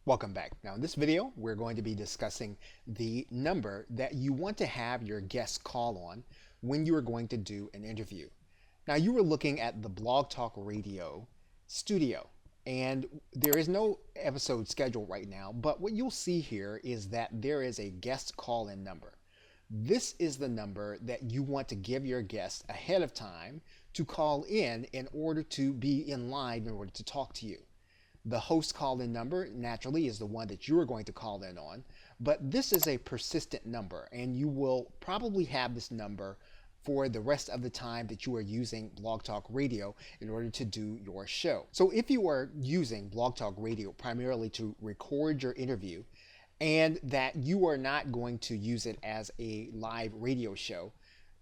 Welcome back. Now in this video, we're going to be discussing the number that you want to have your guests call on when you are going to do an interview. Now you were looking at the Blog Talk Radio studio, and there is no episode scheduled right now, but what you'll see here is that there is a guest call-in number. This is the number that you want to give your guests ahead of time to call in order to be in line in order to talk to you. The host call-in number naturally is the one that you are going to call in on, but this is a persistent number and you will probably have this number for the rest of the time that you are using Blog Talk Radio in order to do your show. So if you are using Blog Talk Radio primarily to record your interview and that you are not going to use it as a live radio show,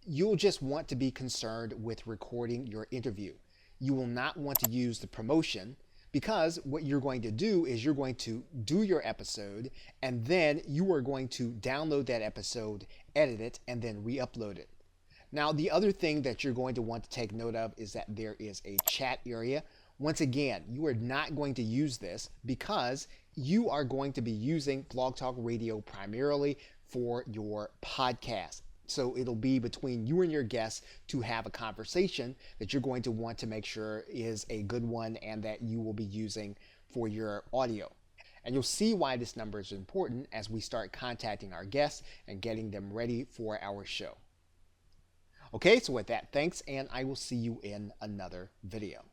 you'll just want to be concerned with recording your interview. You will not want to use the promotion, because what you're going to do is you're going to do your episode and then you are going to download that episode, edit it, and then re-upload it. Now, the other thing that you're going to want to take note of is that there is a chat area. Once again, you are not going to use this because you are going to be using Blog Talk Radio primarily for your podcast. So it'll be between you and your guests to have a conversation that you're going to want to make sure is a good one and that you will be using for your audio. And you'll see why this number is important as we start contacting our guests and getting them ready for our show. Okay, so with that, thanks, and I will see you in another video.